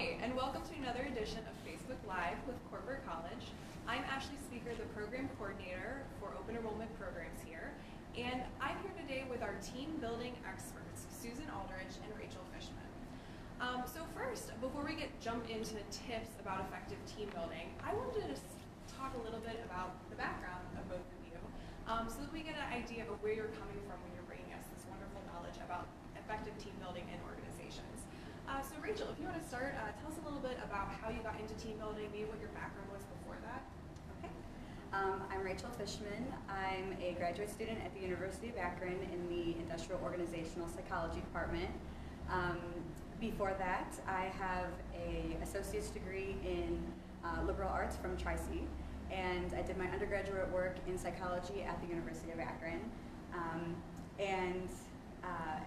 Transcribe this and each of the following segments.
Hi, and welcome to another edition of Facebook Live with Corporate College. I'm Ashley Speaker, the Program Coordinator for Open Enrollment Programs here, and I'm here today with our team building experts, Susan Aldrich and Rachel Fishman. So first, before we jump into tips about effective team building, I wanted to talk a little bit about the background of both of you, so that we get an idea of where you're coming from when you're bringing us this wonderful knowledge about effective team building in organizations. So Rachel, if you want to start, tell us a little bit about how you got into team building, maybe what your background was before that. Okay. I'm Rachel Fishman. I'm a graduate student at the University of Akron in the Industrial Organizational Psychology Department. Before that, I have an associate's degree in liberal arts from Tri-C, and I did my undergraduate work in psychology at the University of Akron.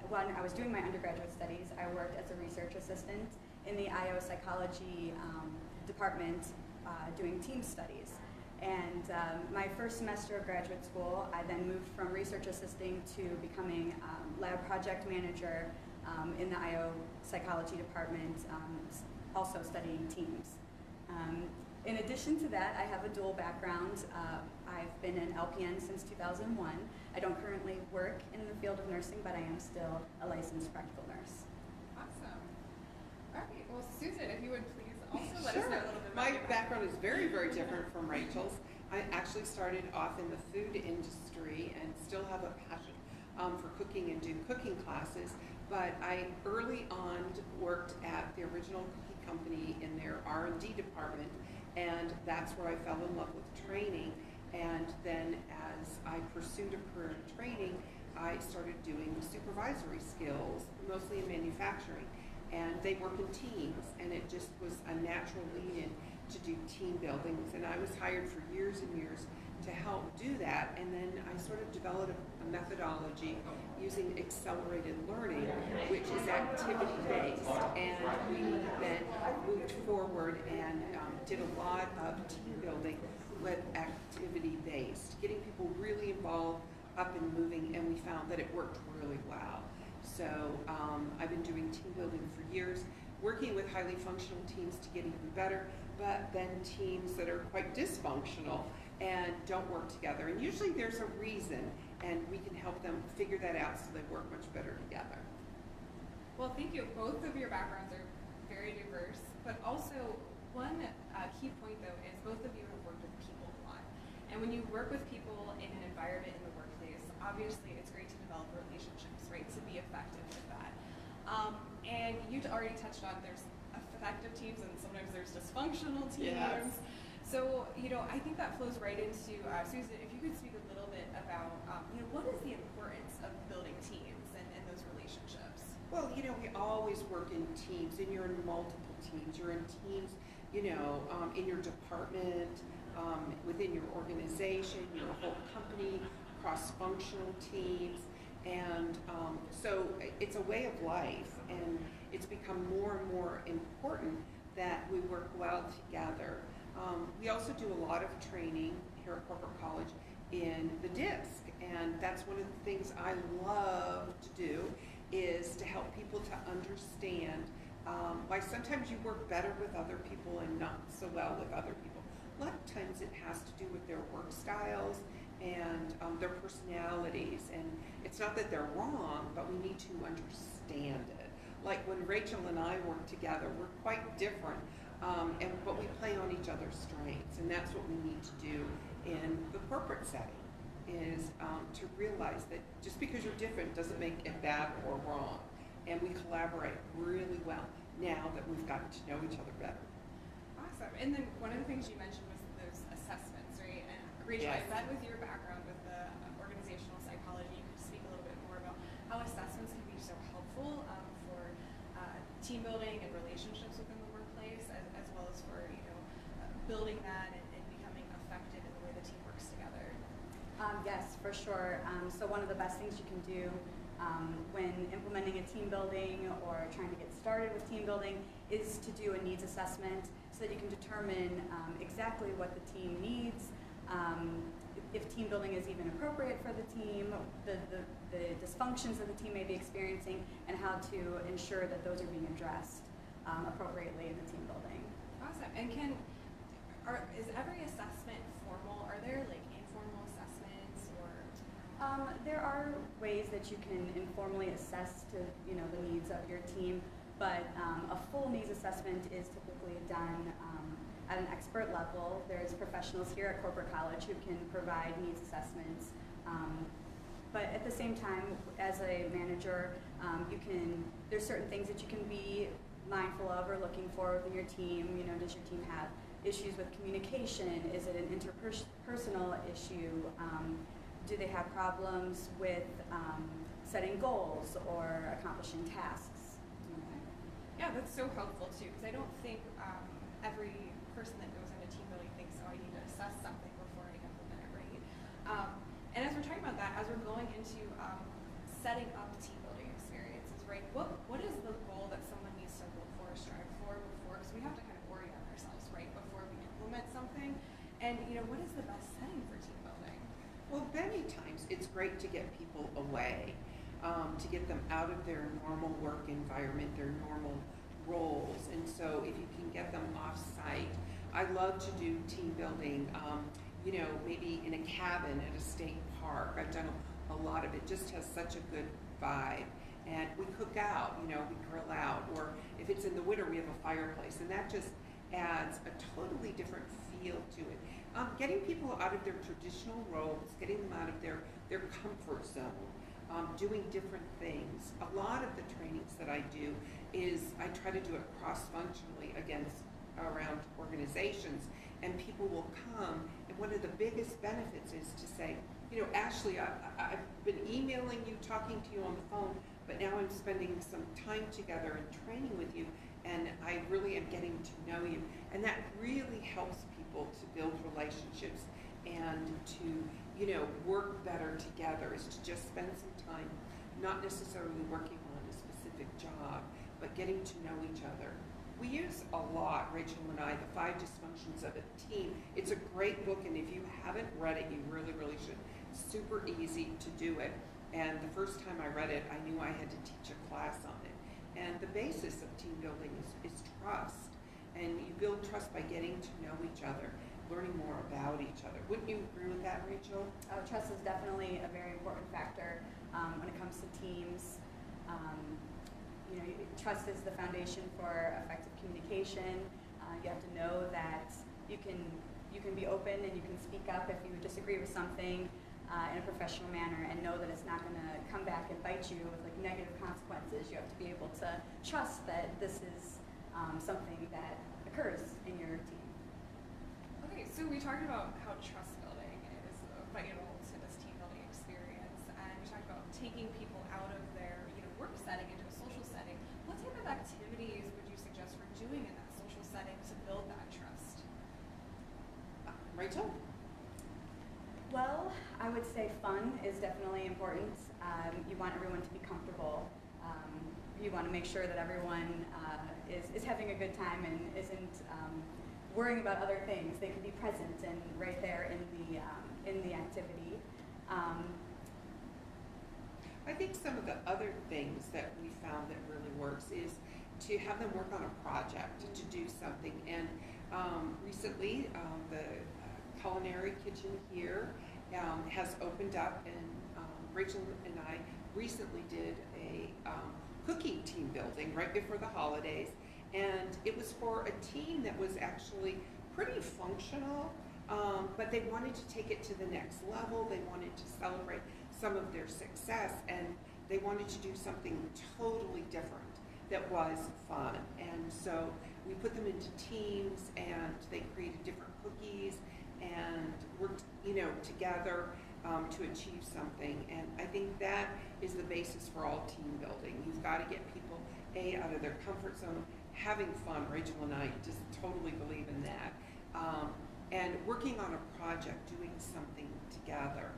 When I was doing my undergraduate studies, I worked as a research assistant in the IO psychology department doing team studies. And my first semester of graduate school, I then moved from research assisting to becoming lab project manager in the IO psychology department, also studying teams. In addition to that, I have a dual background. I've been an LPN since 2001. I don't currently work in the field of nursing, but I am still a licensed practical nurse. Awesome. All right. Well, Susan, if you would please also let us know a little bit about My your background is very, very different from Rachel's. I actually started off in the food industry and still have a passion for cooking and do cooking classes. But I early on worked at the original cookie company in their R&D department, and that's where I fell in love with training. And then as I pursued a career in training, I started doing supervisory skills, mostly in manufacturing. And they work in teams, and it just was a natural lead-in to do team buildings. And I was hired for years and years to help do that. And then I sort of developed a methodology using accelerated learning, which is activity-based. And we then moved forward and did a lot of team building with activity-based, getting people really involved, up and moving, and we found that it worked really well. So I've been doing team building for years, working with highly functional teams to get even better, but then teams that are quite dysfunctional and don't work together. And usually there's a reason, and we can help them figure that out so they work much better together. Well, thank you. Both of your backgrounds are very diverse, but also one key point, though, is both of you have worked with people a lot. And when you work with people in an environment in the workplace, obviously it's great to develop relationships, right, to be effective with that. And you already touched on there's effective teams and sometimes there's dysfunctional teams. Yes. So, I think that flows right into, Susan, if you could speak a little bit about, what is the importance of building teams and those relationships? Well, we always work in teams, and you're in multiple teams. You're in teams, in your department, within your organization, your whole company, cross-functional teams. And so it's a way of life, and it's become more and more important that we work well together. We also do a lot of training here at Corporate College in the DISC, and that's one of the things I love to do, is to help people to understand why sometimes you work better with other people and not so well with other people. A lot of times it has to do with their work styles and their personalities, and it's not that they're wrong, but we need to understand it. Like when Rachel and I work together, we're quite different, but we play on each other's strengths, and that's what we need to do in the corporate setting, is to realize that just because you're different doesn't make it bad or wrong, and we collaborate really well now that we've gotten to know each other better. Awesome. And then one of the things you mentioned was those assessments, right? And Rachel, Yes. I bet with your background with the organizational psychology, you could speak a little bit more about how assessments can be so helpful for team building and relationships within the workplace, as well as for building that and becoming effective in the way the team works together. Yes, for sure. So one of the best things you can do when implementing a team building or trying to get started with team building is to do a needs assessment so that you can determine exactly what the team needs, if team building is even appropriate for the team, the dysfunctions that the team may be experiencing, and how to ensure that those are being addressed. appropriately in the team building. Awesome. And is every assessment formal? Are there like informal assessments or? There are ways that you can informally assess to the needs of your team, but a full needs assessment is typically done at an expert level. There's professionals here at Corporate College who can provide needs assessments, but at the same time, as a manager, there's certain things that you can be mindful of or looking for within your team. Does your team have issues with communication? Is it an interpersonal issue? Do they have problems with setting goals or accomplishing tasks? Yeah, that's so helpful too, because I don't think every person that goes into team building thinks, oh, I need to assess something before I implement it, right? And as we're talking about that, as we're going into setting up team building experiences, right? What is the goal that someone needs to look for, strive for before? Because we have to kind of orient ourselves, right, before we implement something. And what is the best setting for team building? Well, many times it's great to get people away, to get them out of their normal work environment, their normal roles. And so if you can get them off-site, I love to do team building, maybe in a cabin at a state park. I've done a lot of it. Just has such a good vibe. And we cook out, we grill out, or if it's in the winter, we have a fireplace, and that just adds a totally different feel to it. Getting people out of their traditional roles, getting them out of their comfort zone, doing different things. A lot of the trainings that I do is I try to do it cross-functionally around organizations, and people will come, and one of the biggest benefits is to say, Ashley, I've been emailing you, talking to you on the phone, but now I'm spending some time together and training with you, and I really am getting to know you. And that really helps people to build relationships and to, work better together, is to just spend some time, not necessarily working on a specific job, but getting to know each other. We use a lot, Rachel and I, the 5 Dysfunctions of a Team. It's a great book, and if you haven't read it, you really, really should. Super easy to do it. And the first time I read it, I knew I had to teach a class on it. And the basis of team building is trust. And you build trust by getting to know each other, learning more about each other. Wouldn't you agree with that, Rachel? Trust is definitely a very important factor when it comes to teams. Trust is the foundation for effective communication. You have to know that you can be open and you can speak up if you disagree with something in a professional manner, and know that it's not going to come back and bite you with negative consequences. You have to be able to trust that this is something that occurs in your team. Okay, so we talked about how trust building is vital to this team building experience, and we talked about taking people out of their work setting into a social setting. What type of activities would you suggest for doing in that social setting to build that trust? Rachel? Well, I would say fun is definitely important. You want everyone to be comfortable. You want to make sure that everyone is having a good time and isn't worrying about other things. They can be present and right there in the activity. I think some of the other things that we found that really works is to have them work on a project, to do something. And recently, the culinary kitchen here has opened up, and Rachel and I recently did a cooking team building right before the holidays, and it was for a team that was actually pretty functional, but they wanted to take it to the next level. They wanted to celebrate some of their success, and they wanted to do something totally different that was fun. And so we put them into teams, and they created different cookies and worked, together to achieve something. And I think that is the basis for all team building. You've got to get people out of their comfort zone, having fun. Rachel and I just totally believe in that. And working on a project, doing something together.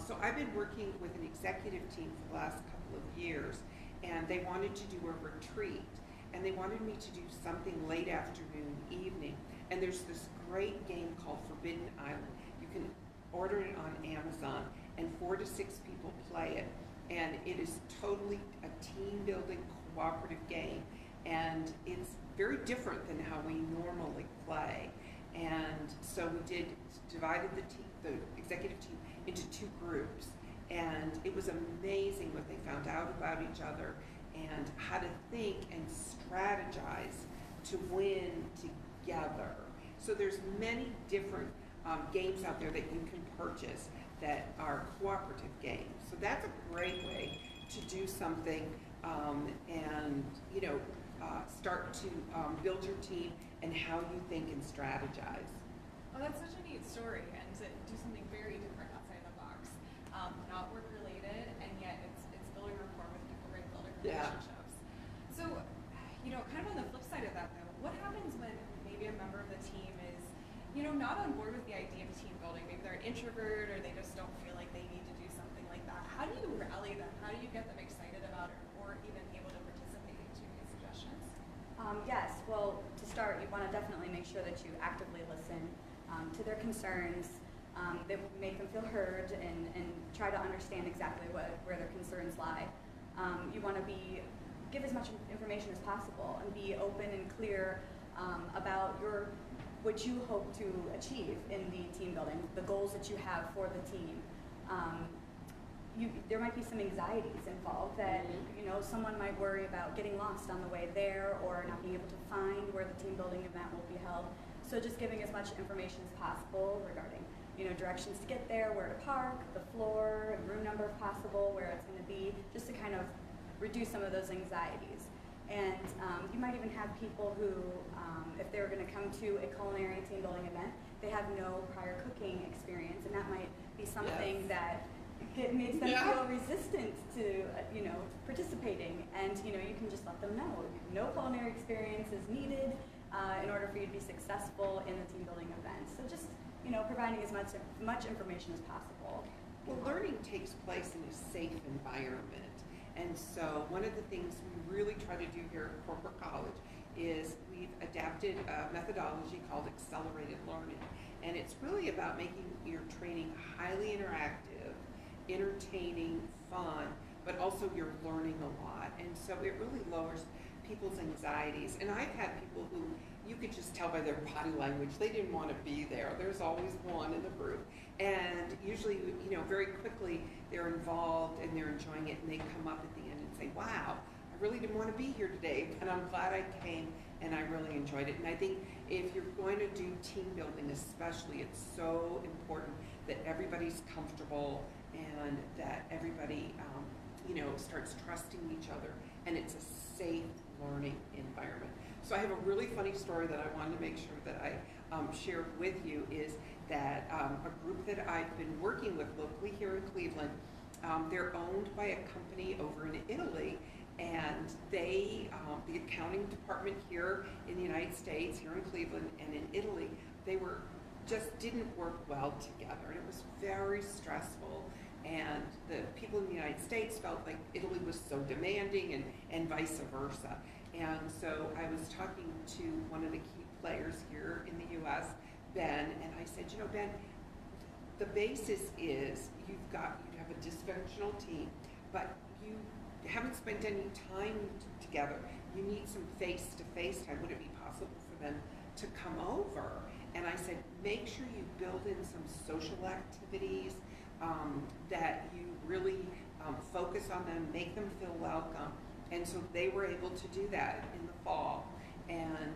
So I've been working with an executive team for the last couple of years, and they wanted to do a retreat, and they wanted me to do something late afternoon, evening. And there's this great game called Forbidden Island. You can order it on Amazon, and 4 to 6 people play it. And it is totally a team building cooperative game. and it's very different than how we normally play. And so we divided the executive team into 2 groups, and it was amazing what they found out about each other and how to think and strategize to win together. So there's many different games out there that you can purchase that are cooperative games. So that's a great way to do something and start to build your team and how you think and strategize. Oh, that's such a neat story, and to do something very different outside the box, not work related, and yet it's building rapport with people, right? Building relationships. So, kind of on the flip side of that though, what happens when maybe a member of the team is, not on board with the idea of team building? Maybe they're an introvert, or they just don't feel like they need to do something like that. How do you rally them? How do you get them excited about it, or even able to participate? Do you have any suggestions? Yes, well, to start, you want to definitely make sure that you actively listen to their concerns, that make them feel heard, and try to understand exactly where their concerns lie. You want to give as much information as possible and be open and clear about what you hope to achieve in the team building, the goals that you have for the team. There might be some anxieties involved that someone might worry about getting lost on the way there, or not being able to find where the team building event will be held. So just giving as much information as possible regarding directions to get there, where to park, the floor, room number if possible, where it's going to be, just to kind of reduce some of those anxieties. And you might even have people who, if they're going to come to a culinary team building event, they have no prior cooking experience, and that might be something that it makes them feel resistant to participating. And you can just let them know no culinary experience is needed in order for you to be successful in the team building event. So just providing as much information as possible. Well, learning takes place in a safe environment. And so one of the things we really try to do here at Corporate College is we've adapted a methodology called accelerated learning. And it's really about making your training highly interactive, entertaining, fun, but also you're learning a lot. And so it really lowers people's anxieties. And I've had people who you could just tell by their body language they didn't want to be there. There's always one in the group. And usually, very quickly they're involved and they're enjoying it, and they come up at the end and say, wow, I really didn't want to be here today, but I'm glad I came and I really enjoyed it. And I think if you're going to do team building especially, it's so important that everybody's comfortable and that everybody starts trusting each other, and it's a safe learning environment. So I have a really funny story that I wanted to make sure that I shared with you, is that a group that I've been working with locally here in Cleveland, they're owned by a company over in Italy, and they, the accounting department here in the United States, here in Cleveland and in Italy, they just didn't work well together, and it was very stressful. And the people in the United States felt like Italy was so demanding, and vice versa. And so I was talking to one of the key players here in the U.S., Ben, and I said, Ben, the basis is you have a dysfunctional team, but you haven't spent any time together. You need some face-to-face time. Would it be possible for them to come over? And I said, make sure you build in some social activities, that you really focus on them, make them feel welcome. And so they were able to do that in the fall. And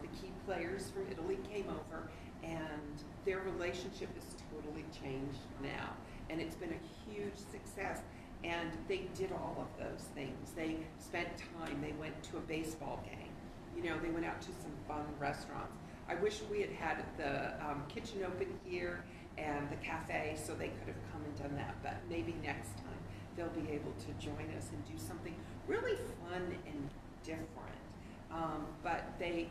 the key players from Italy came over, and their relationship is totally changed now. And it's been a huge success. And they did all of those things. They spent time, they went to a baseball game. They went out to some fun restaurants. I wish we had had the kitchen open here and the cafe, so they could have come and done that, but maybe next time they'll be able to join us and do something really fun and different. But they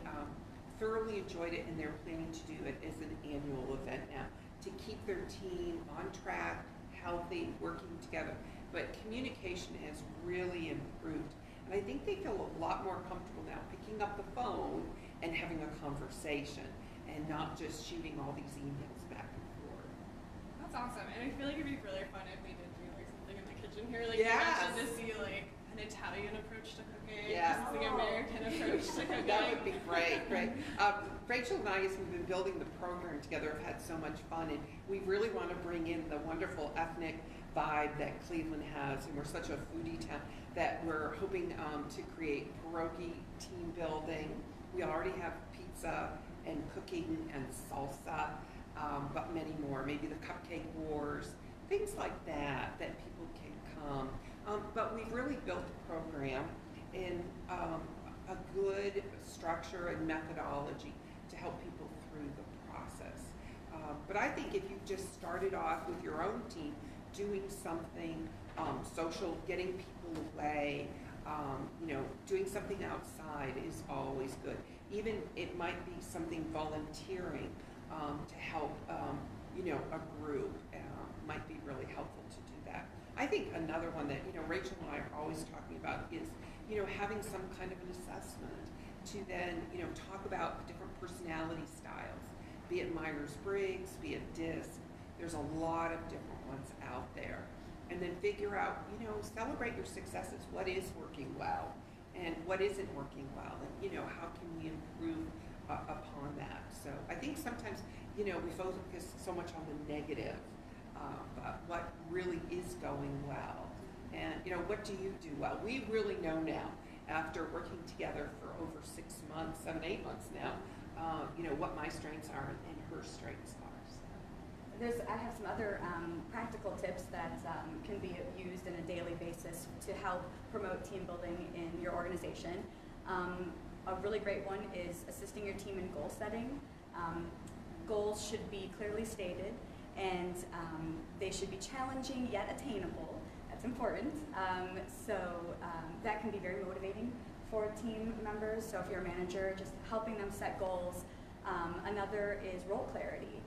thoroughly enjoyed it, and they're planning to do it as an annual event now to keep their team on track, healthy, working together. But communication has really improved, and I think they feel a lot more comfortable now picking up the phone and having a conversation and not just shooting all these emails back and forth. That's awesome, and I feel like it'd be really fun if we did do something in the kitchen here, Yes. you mentioned, to see an Italian approach to cooking, Yes. the American approach okay. Rachel and I, as we've been building the program together, have had so much fun, and we really want to bring in the wonderful ethnic vibe that Cleveland has, and we're such a foodie town that we're hoping to create pierogi, team building. We already have pizza and cooking and salsa, but many more. Maybe the cupcake wars, things like that people can come. But we've really built the program in a good structure and methodology to help people through the process. But I think if you just started off with your own team doing something social, getting people away, doing something outside is always good. Even it might be something volunteering to help, a group might be really helpful to do that. I think another one that, Rachel and I are always talking about is, having some kind of an assessment to then, talk about different personality styles, be it Myers-Briggs, be it DISC. There's a lot of different ones out there. And then figure out, celebrate your successes. What is working well and what isn't working well? And, how can we improve upon that? So I think sometimes, we focus so much on the negative, but what really is going well. And, what do you do well? We really know now, after working together for over 6 months, 7, 8 months now, what my strengths are and her strengths are. I have some other practical tips that can be used on a daily basis to help promote team building in your organization. A really great one is assisting your team in goal setting. Goals should be clearly stated, and they should be challenging yet attainable. That's important. So that can be very motivating for team members. So if you're a manager, just helping them set goals. Another is role clarity.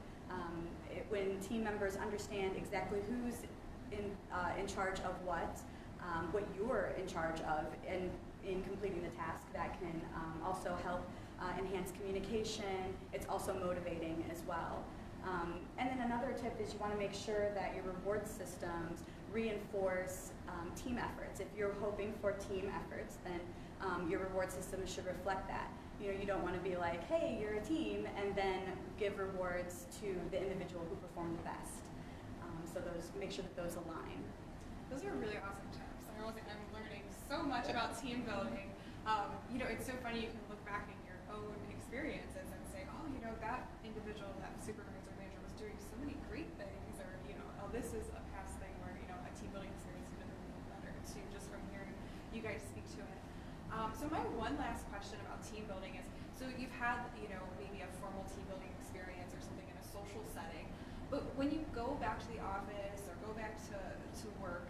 When team members understand exactly who's in charge of what you're in charge of, and in completing the task, that can also help enhance communication. It's also motivating as well. And then another tip is you want to make sure that your reward systems reinforce team efforts. If you're hoping for team efforts, then your reward system should reflect that. You don't want to be like, hey, you're a team, and then give rewards to the individual who performed the best. So make sure that those align. Those are really awesome tips. I'm learning so much about team building. It's so funny, you can look back in your own experiences and say, oh, that individual, that supervisor manager was doing so many great things, or, oh, this is a past thing where, a team building experience has been really better too, just from hearing you guys speak to it. So my one last question about team building is, so you've had, maybe a formal team building experience or something in a social setting, but when you go back to the office or go back to work,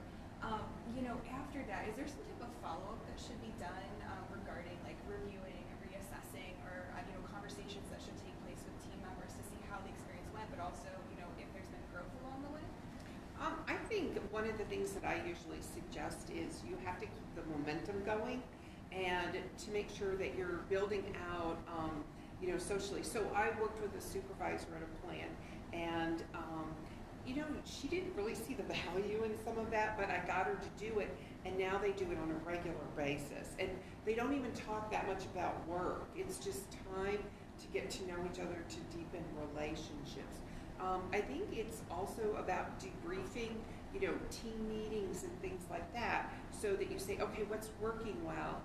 after that, is there some type of follow-up that should be done regarding like reviewing and reassessing, or conversations that should take place with team members to see how the experience went, but also, if there's been growth along the way? I think one of the things that I usually suggest is you have to keep the momentum going, and to make sure that you're building out, socially. So I worked with a supervisor at a plant, and she didn't really see the value in some of that, but I got her to do it, and now they do it on a regular basis. And they don't even talk that much about work. It's just time to get to know each other, to deepen relationships. I think it's also about debriefing, team meetings and things like that, so that you say, okay, what's working well?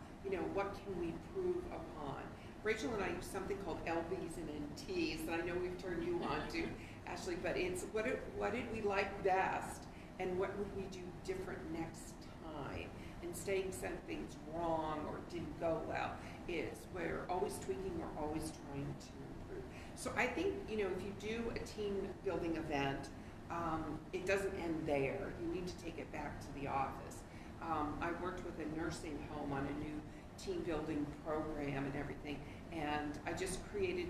What can we improve upon? Rachel and I use something called LBs and NTs, and I know we've turned you on to, Ashley, but it's what did we like best, and what would we do different next time? And saying something's wrong or didn't go well is we're always tweaking, we're always trying to improve. So I think, if you do a team building event, it doesn't end there. You need to take it back to the office. I worked with a nursing home on a new team building program and everything, and I just created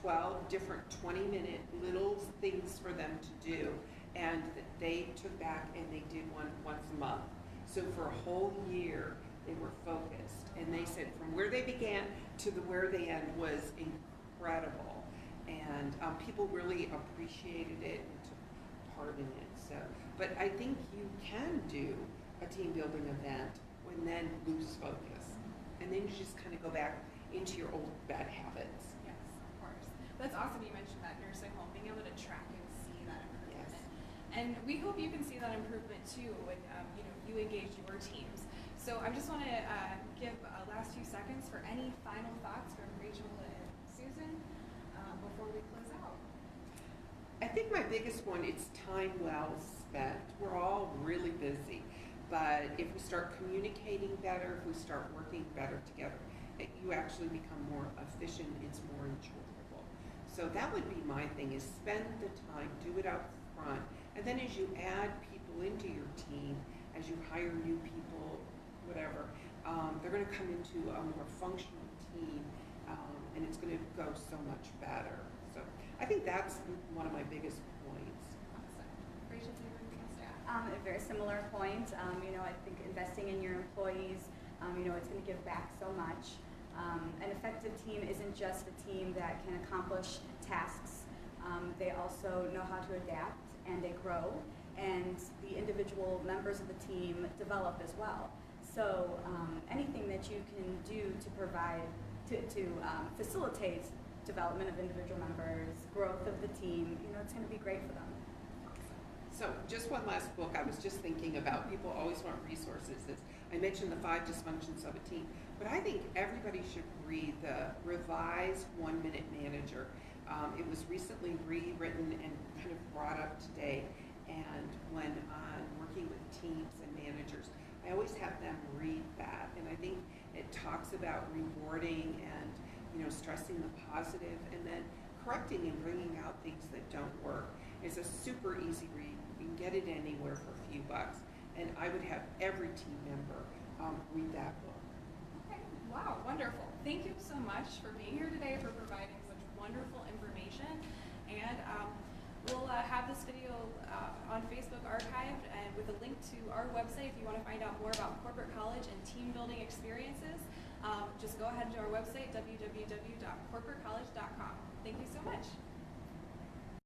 12 different 20-minute little things for them to do, and they took back and they did one once a month. So for a whole year they were focused, and they said from where they began to where they end was incredible, and people really appreciated it and took part in it. So, but I think you can do a team building event and then lose focus, and then you just kind of go back into your old bad habits. Yes, of course. That's awesome you mentioned that nursing home, being able to track and see that improvement. Yes. And we hope you can see that improvement too when you engage your teams. So I just want to give last few seconds for any final thoughts from Rachel and Susan before we close out. I think my biggest one, it's time well spent. We're all really busy, but if we start communicating better, if we start working better together, you actually become more efficient, it's more enjoyable. So that would be my thing, is spend the time, do it up front, and then as you add people into your team, as you hire new people, whatever, they're going to come into a more functional team, and it's going to go so much better. So I think that's one of my biggest points. Awesome. Rachel, do you have anything else to add? A very similar point. I think investing in your employees, it's going to give back so much. An effective team isn't just a team that can accomplish tasks. They also know how to adapt and they grow, and the individual members of the team develop as well. So anything that you can do to provide, to facilitate development of individual members, growth of the team, it's going to be great for them. So just one last book I was just thinking about. People always want resources. I mentioned the 5 dysfunctions of a team, but I think everybody should read the revised 1 Minute Manager. It was recently rewritten and kind of brought up today. And when I'm working with teams and managers, I always have them read that. And I think it talks about rewarding and stressing the positive, and then correcting and bringing out things that don't work. It's a super easy read. You can get it anywhere for a few bucks. And I would have every team member read that book. Okay. Wow, wonderful. Thank you so much for being here today, for providing such wonderful information. And we'll have this video on Facebook archived and with a link to our website if you want to find out more about corporate college and team building experiences. Just go ahead to our website, www.corporatecollege.com. Thank you so much.